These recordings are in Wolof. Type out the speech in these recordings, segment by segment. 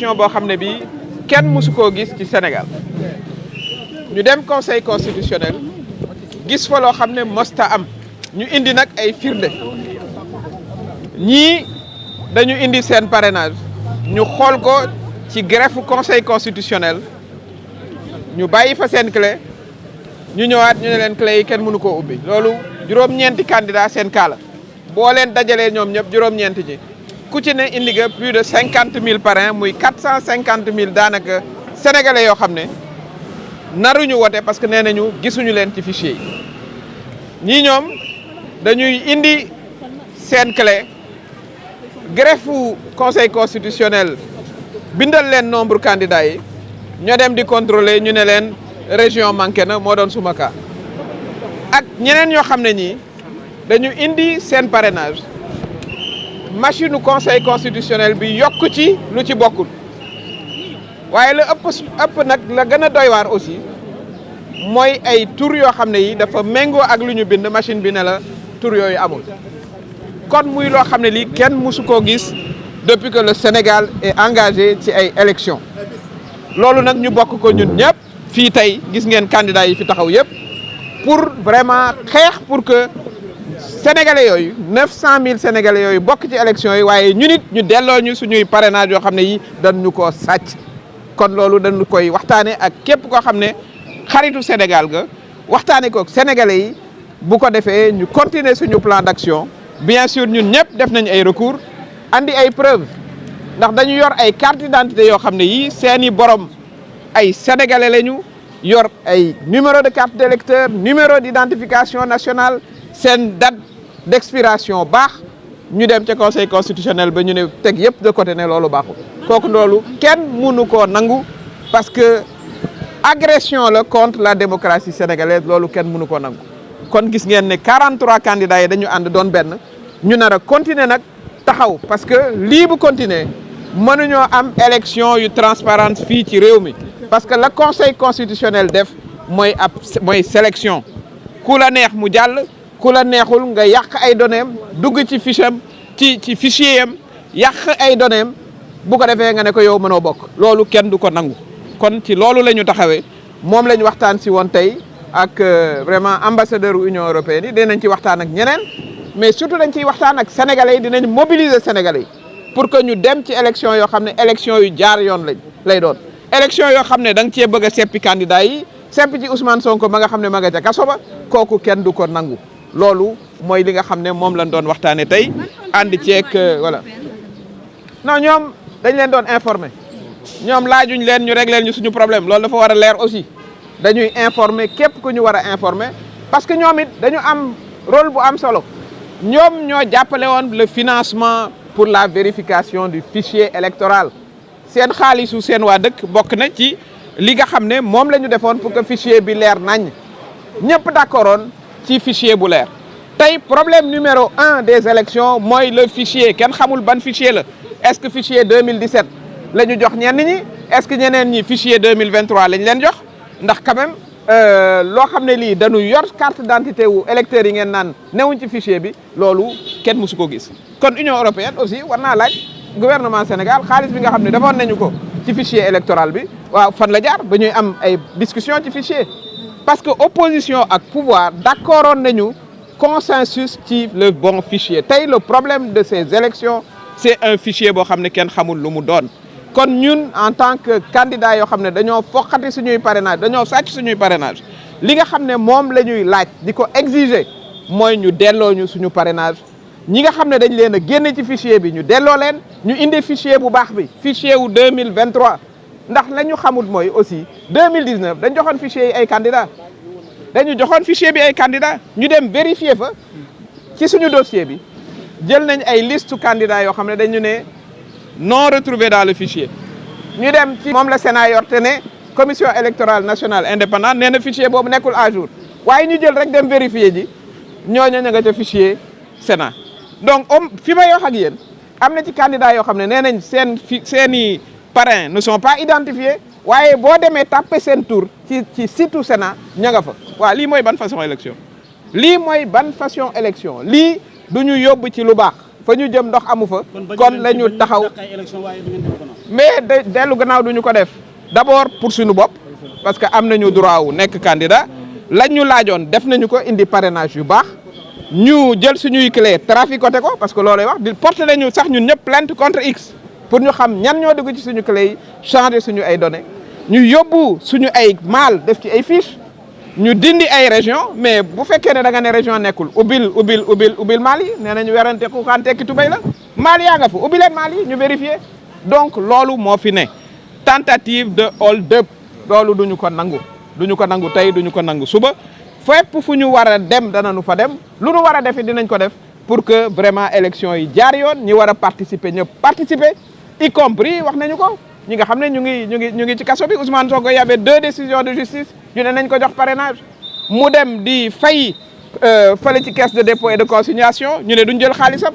boo xam ne bii kenn mësu koo gis ci Sénégal ñu dem conseil constitutionnel gis fa loo xam ne mosta am ñu indi nag ay firnde ñii dañu indi seen parrainage ñu xool ko ci greffe conseil constitutionnel ñu bàyyi fa seen clé ñu ñëwaat ñu ne leen clé yi kenn mënu koo ubbi loolu juróom-ñeenti candidat seen kaala boo leen dajalee ñoom ñëpp juróom-ñeenti ñi ku ci ne indi nga plus de 50 000 parrains muy 450 000 daanaka sénégalais yoo xam ne naruñu wote parce que nee nañu gisuñu leen ci fichier yi ñii ñoom dañuy indi seen clé greffe conseil constitutionnel bindal leen nombre candidat yi ñoo dem di contrôler ñu ne leen région manqué na moo doon suma cas ak ñeneen ñoo xam ne ñii dañu indi seen parrainage machine conseil constitutionnel bi yokk ci lu ci bokkul waaye la ëpp nag la gën a doy waar aussi mooy ay tur yoo xam ne yi dafa méngoo ak lu ñu bind machine bi ne la tur yooyu amul kon muy loo xam ne lii kenn mësu koo gis depuis que le Sénégal est engagé ci ay élections loolu nag ñu bokk ko ñun ñëpp fii tey gis ngeen candidats yi fi taxaw yëpp pour vraiment xeex pour que sénégalais yooyu 900 000 sénégalais yooyu bokk ci élection yi waaye ñu nit ñu delloo ñu suñuy parrainage yoo xam ne yi dañu koo sàcc kon loolu dañu koy waxtaane ak képp koo xam ne xaritu Sénégal ga waxtaane ko sénégalais yi bu ko defee ñu continuer suñu plan d'action bien sûr ñun ñëpp def nañ ay recours andi ay preuves ndax dañu yor ay carte d'identité yoo xam ne yi seeni borom ay sénégalais lañu yor ay numéro de carte d'électeur numéro d'identification nationale seen date d'expiration baax ñu dem ca conseil constitutionnel ba ñu ne teg yëpp de côté ne loolu baaxul kooku loolu kenn mënu koo nangu parce que agression la contre la démocratie sénégalaise loolu kenn mënu koo nangu kon gis ngeen ne 43 candidats yi dañu ànd doon benn ñu nar a continuer nag taxaw parce que lii bu continuer mënuñoo am élection yu transparente fii ci réew mi parce que la conseil constitutionnel def mooy sélection ku la neex mu jàll ku la neexul nga yàq ay données am dugg ci fiche am ci fichier am yàq ay données am bu ko defee nga ne ko yow mënoo bokk loolu kenn du ko nangu kon ci loolu la ñu taxawee moom la ñu waxtaan si woon tey ak vraiment ambassadeur Union européenne yi dinañ ci waxtaan ak ñeneen mais surtout dañ ciy waxtaan ak sénégalais yi dinañ mobiliser sénégalais yi pour que ñu dem ci élection yoo xam ne élection yu jaar yoon lay doon élection yoo xam ne da nga cee bëgg a seppi candidat yi seppi ci Ousmane Sonko ma nga xam ne ma nga ca kaso ba kooku kenn du ko nangu loolu mooy li nga xam ne moom lañ doon waxtaanee tey ànd ceeg voilà non ñoom dañ leen doon informer ñoom laajuñ leen ñu régler ñu suñu problème loolu dafa war a leer aussi dañuy informer képp ku ñu war a informer parce que ñoom it dañu am rôle bu am solo ñoom ñoo jàppale woon le financement pour la vérification du fichier électoral seen xaalisu seen waa dëkk bokk na ci li nga xam ne moom la ñu defoon pour que fichier bi leer nañ ñëpp d'accordoon ci fichier bu leer tey problème numéro 1 des élections mooy le fichier kenn xamul ban fichier la est-ce que fichier 2017 la ñu jox ñenn ñi est-ce que ñeneen ñi fichier 2023 lañ leen jox ndax quand même loo xam ne lii dañu yor carte d'identité wu électeurs yi ngeen naan newuñ ci fichier bi loolu kenn mësu ko gis kon Union européenne aussi war naa laaj gouvernement Sénégal xaalis bi nga xam ne defoon nañu ko ci fichier électoral bi waaw fan la jaar ba ñuy am ay discussion ci fichier parce que opposition ak pouvoir d'accordoon nañu consensus ci le bon fichier tey le problème de ces élections c'est un fichier boo xam ne kenn xamul lu mu doon kon ñun en tant que candidat yoo xam ne dañoo foqati suñuy parrainage dañoo sàcc suñuy parrainage li nga xam ne moom la ñuy laaj di ko exiger mooy ñu delloo ñu suñu parrainage ñi nga xam ne dañ leen a génne ci fichier bi ñu delloo leen ñu indi fichier bu baax bi fichier wu 2023 ndax la ñu xamul mooy aussi 2019 dañ joxoon fichier yi ay candidats dañu joxoon fichier bi ay candidats ñu dem vérifier fa ci suñu dossier bi jël nañ ay liste candidats yoo xam ne dañu ne non retrouvés dans le fichier ñu dem ci moom la Sénat yor te ne commission électorale nationale indépendante nee na fichier boobu nekkul à jour waaye ñu jël rek dem vérifier ji ñooñu ña nga ca fichier Sénat donc fi may wax ak yéen am na ci candidats yoo xam ne nee nañ seeni parrains ne sont pas identifiés waaye boo demee tapé seen tour ci site Sénat ña nga fa waaw lii mooy ban façon élection lii mooy ban façon élection lii du ñu yóbbu ci lu baax fa ñu jëm ndox amu fa kon la ñu taxaw mais dellu gannaaw duñu ko def d'abord pour suñu bopp parce que am nañu droit wu nekk candidat lañ ñu laajoon def nañu ko indi parrainage yu baax ñu jël suñuy clé traficoté ko parce que loolay wax di porter nañu sax ñun ñëpp plainte contre X pour ñu xam ñan ñoo dugg ci suñu clé yi changer suñu ay données ñu yóbbu suñu ay maal def ci ay fiches ñu dindi ay région mais bu fekkee ne da nga ne région nekkul ubbil maal yi nee nañu werante ku kan tekki tubéy la maal yaa nga fa ubbi leen maal yi ñu vérifier donc loolu moo fi ne tentative de hold up loolu duñu ko nangu tey duñu ko nangu suba fépp fu ñu war a dem danañu fa dem lu ñu war a defi dinañ ko def pour que vraiment élection yi jaar yoon ñi war a participer ñëpp participer y compris wax nañu ko ñi nga xam ne ñu ngi ci kaso bi Ousmane Sonko y avait 2 décisions de justice ñu ne nañ ko jox parrainage mu dem di fay fële ci caisse de dépôt et de consignation ñu ne duñ jël xaalisam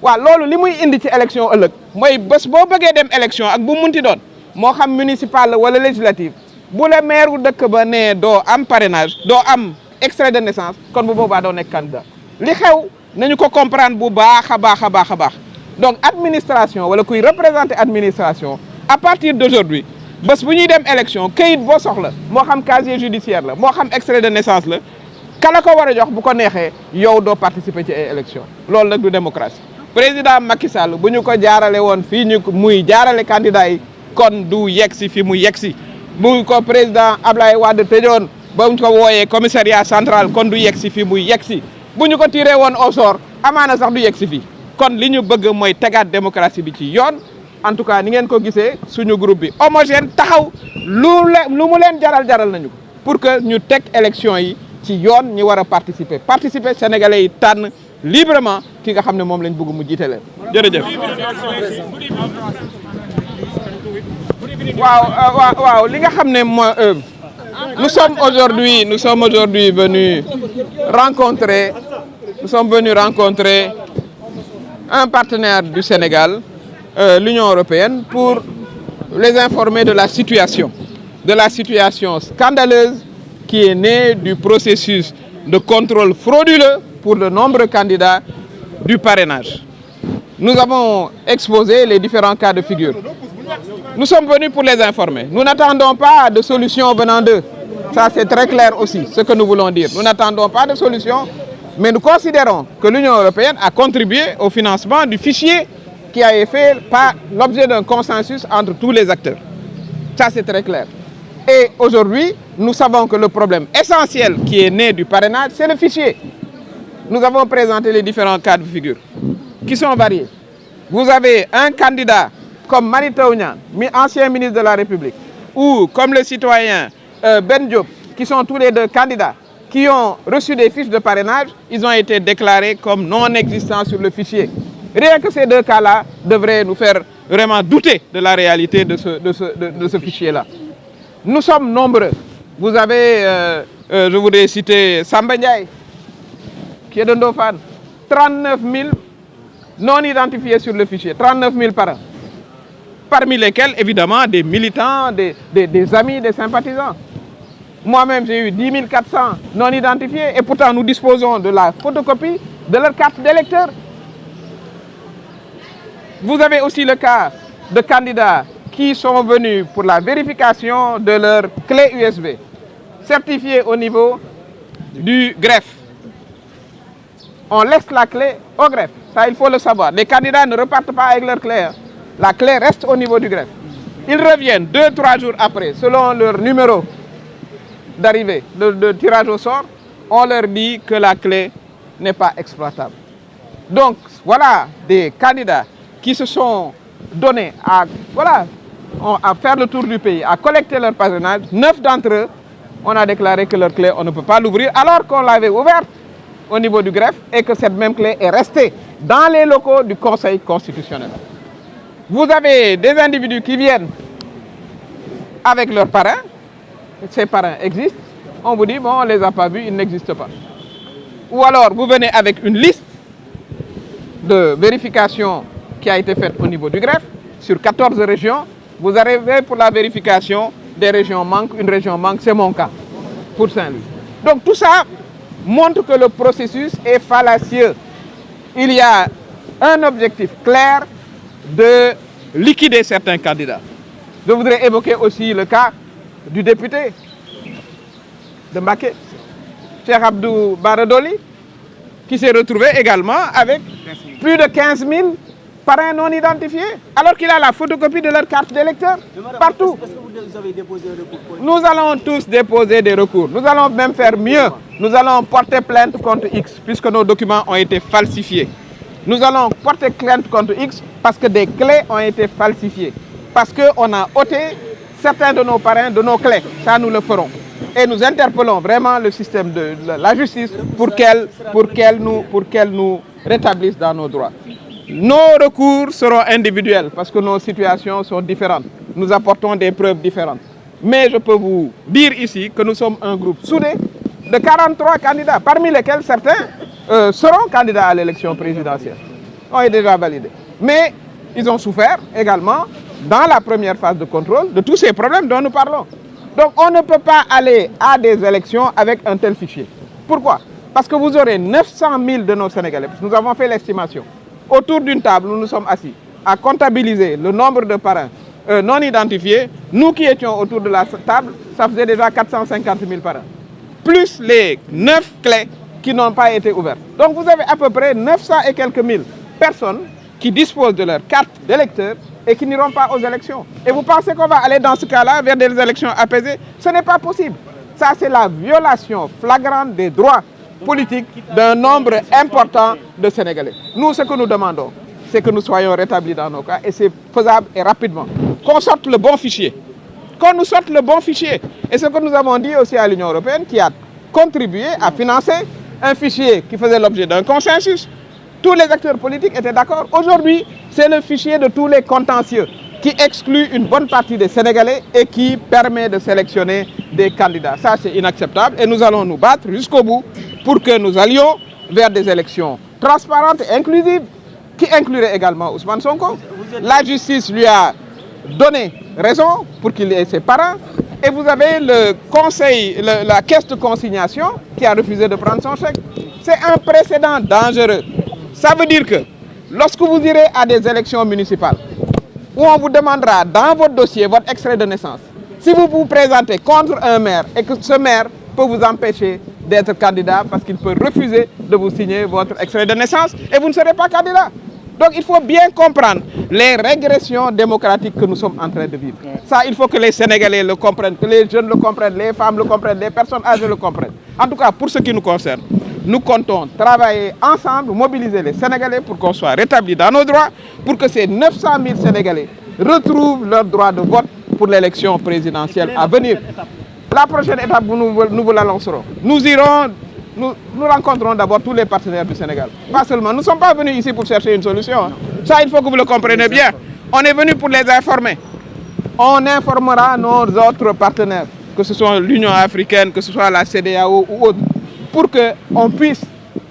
waaw loolu li muy indi ci élection ëllëg mooy bés boo bëggee dem élection ak bu munti doon moo xam municipal wala législative bu la maire dëkk ba ne doo am parrainage doo am extrait de naissance kon bu boobaa doo nekk candidat li xew nañu ko comprendre bu baax a baax donc administration wala kuy représenter administration à partir d'aujourd'hui bés bu ñuy dem élection kayit boo soxla moo xam casier judiciaire la moo xam extrait de naissance la kala ko war a jox bu ko neexee yow doo participer ci ay élection loolu nag du démocratie président Macky Sall bu ñu ko jaarale woon fii ñu muy jaarale candidat yi kon du yegsi fi mu yegsi bu ko président Ablaye Wade tëjoon ba ñu ko wooyee commissariat central kon du yegsi fi muy yegsi bu ñu ko tiré woon au sort amaana sax du yegsi fii kon li ñu bëgg mooy tegaat démocratie bi ci yoon en tout cas ni ngeen ko gisee suñu groupe bi homogène taxaw lu mu leen jaral nañu ko pour que ñu teg élection yi ci yoon ñi war a participer sénégalais yi tànn librement ki nga xam ne moom lañ bëgg mu jiite leen jërëjëf. waaw li nga xam ne mooy nous sommes aujourd'hui venus rencontrer un partenaire du Sénégal, l'Union européenne, pour les informer de la situation scandaleuse qui est née du processus de contrôle frauduleux pour de nombreux candidats du parrainage. Nous avons exposé les différents cas de figure. Nous sommes venus pour les informer. Nous n'attendons pas de solution venant d'eux. Ça, c'est très clair aussi, ce que nous voulons dire. Nous n'attendons pas de solution, mais nous considérons que l'Union européenne a contribué au financement du fichier qui a fait l'objet d'un consensus entre tous les acteurs. Ça, c'est très clair. Et aujourd'hui, nous savons que le problème essentiel qui est né du parrainage, c'est le fichier. Nous avons présenté les différents cas de figure qui sont variés. Vous avez un candidat comme Mary Teuw Niane, ancien ministre de la République, ou comme le citoyen Ben Diop, qui sont tous les deux candidats, qui ont reçu des fiches de parrainage, ils ont été déclarés comme non existants sur le fichier. Rien que ces 2 cas-là devraient nous faire vraiment douter de la réalité de ce fichier-là. Nous sommes nombreux. Vous avez, je voudrais citer Samba Ndiaye, qui est de Ndofane, 39 000 non identifiés sur le fichier, 39 000 par an. Parmi lesquels, évidemment, des militants, des amis, des sympathisants. Moi-même, j'ai eu 10 400 non identifiés et pourtant nous disposons de la photocopie de leur carte d'électeur. Vous avez aussi le cas de candidats qui sont venus pour la vérification de leur clé USB, certifiée au niveau du greffe. On laisse la clé au greffe, ça il faut le savoir. Les candidats ne repartent pas avec leur clé. La clé reste au niveau du greffe. Ils reviennent 2-3 jours après, selon leur numéro d'arrivée, de tirage au sort, on leur dit que la clé n'est pas exploitable. Donc, voilà des candidats qui se sont donnés à faire le tour du pays, à collecter leur parrainage. 9 d'entre eux, on a déclaré que leur clé, on ne peut pas l'ouvrir, alors qu'on l'avait ouverte au niveau du greffe et que cette même clé est restée dans les locaux du Conseil constitutionnel. Vous avez des individus qui viennent avec leurs parrains. Ces parrains existent, on vous dit, bon, on ne les a pas vus, ils n'existent pas. Ou alors, vous venez avec une liste de vérification qui a été faite au niveau du greffe, sur 14 régions, vous arrivez pour la vérification, des régions manquent, une région manque, c'est mon cas, pour Saint-Louis. Donc tout ça montre que le processus est fallacieux. Il y a un objectif clair de liquider certains candidats. Je voudrais évoquer aussi le cas du député de Mbacké, Cheikh Abdou Bara Dolly, qui s'est retrouvé également avec plus de 15 000 parrains non identifiés, alors qu'il a la photocopie de leur carte d'électeur partout. Est-ce que vous avez déposé un recours? Nous allons tous déposer des recours. Nous allons même faire mieux. Nous allons porter plainte contre X, puisque nos documents ont été falsifiés. Nous allons porter plainte contre X parce que des clés ont été falsifiées. Parce qu'on a ôté certains de nos parrains de nos clés. Ça, nous le ferons. Et nous interpellons vraiment le système de la justice pour qu'elle nous rétablisse dans nos droits. Nos recours seront individuels parce que nos situations sont différentes. Nous apportons des preuves différentes. Mais je peux vous dire ici que nous sommes un groupe soudé de 43 candidats, parmi lesquels certains seront candidats à l'élection présidentielle. On est déjà validés. Mais ils ont souffert également, dans la première phase de contrôle, de tous ces problèmes dont nous parlons. Donc on ne peut pas aller à des élections avec un tel fichier. Pourquoi? Parce que vous aurez 900 000 de nos Sénégalais. Nous avons fait l'estimation. Autour d'une table, nous nous sommes assis à comptabiliser le nombre de parrains non identifiés. Nous qui étions autour de la table, ça faisait déjà 450 000 parrains. Plus les 9 clés qui n'ont pas été ouvertes. Donc vous avez à peu près 900 et quelques mille personnes qui disposent de leur carte d'électeur et qui n'iront pas aux élections. Et vous pensez qu'on va aller dans ce cas-là vers des élections apaisées? Ce n'est pas possible. Ça, c'est la violation flagrante des droits politique d'un nombre important de Sénégalais. Nous, ce que nous demandons, c'est que nous soyons rétablis dans nos cas et c'est faisable et rapidement. Qu'on sorte le bon fichier. Qu'on nous sorte le bon fichier. Et ce que nous avons dit aussi à l'Union européenne qui a contribué à financer un fichier qui faisait l'objet d'un consensus. Tous les acteurs politiques étaient d'accord. Aujourd'hui, c'est le fichier de tous les contentieux qui exclut une bonne partie des Sénégalais et qui permet de sélectionner des candidats. Ça, c'est inacceptable et nous allons nous battre jusqu'au bout pour que nous allions vers des élections transparentes et inclusives qui incluraient également Ousmane Sonko. La justice lui a donné raison pour qu'il ait ses parrains. Et vous avez le conseil, la caisse de consignation qui a refusé de prendre son chèque. C'est un précédent dangereux. Ça veut dire que lorsque vous irez à des élections municipales, où on vous demandera dans votre dossier votre extrait de naissance, si vous vous présentez contre un maire et que ce maire peut vous empêcher d'être candidat parce qu'il peut refuser de vous signer votre extrait de naissance et vous ne serez pas candidat. Donc il faut bien comprendre les régressions démocratiques que nous sommes en train de vivre. Ça, il faut que les Sénégalais le comprennent, que les jeunes le comprennent, les femmes le comprennent, les personnes âgées le comprennent. En tout cas, pour ce qui nous concerne, nous comptons travailler ensemble, mobiliser les Sénégalais pour qu'on soit rétablis dans nos droits, pour que ces 900 000 Sénégalais retrouvent leur droit de vote pour l'élection présidentielle à venir. La prochaine étape, nous vous l'annoncerons. Nous rencontrons d'abord tous les partenaires du Sénégal. Pas seulement, nous ne sommes pas venus ici pour chercher une solution. Ça, il faut que vous le compreniez bien. On est venu pour les informer. On informera nos autres partenaires, que ce soit l'Union africaine, que ce soit la CEDEAO ou autre, pour qu'on puisse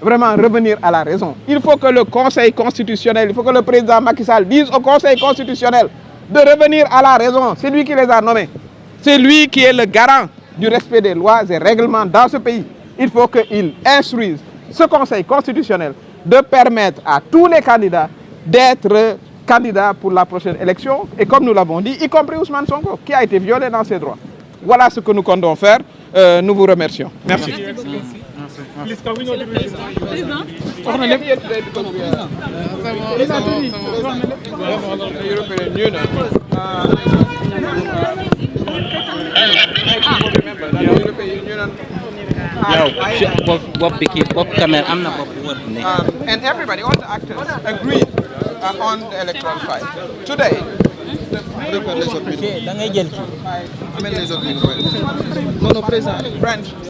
vraiment revenir à la raison. Il faut que le Conseil constitutionnel, il faut que le président Macky Sall dise au Conseil constitutionnel de revenir à la raison. C'est lui qui les a nommés. C'est lui qui est le garant du respect des lois et règlements dans ce pays. Il faut qu'il instruise ce Conseil constitutionnel de permettre à tous les candidats d'être candidats pour la prochaine élection. Et comme nous l'avons dit, y compris Ousmane Sonko, qui a été violé dans ses droits. Voilà ce que nous comptons faire. Nous vous remercions. Merci. And everybody, all the actors, agreed on the electoral fight. Today, the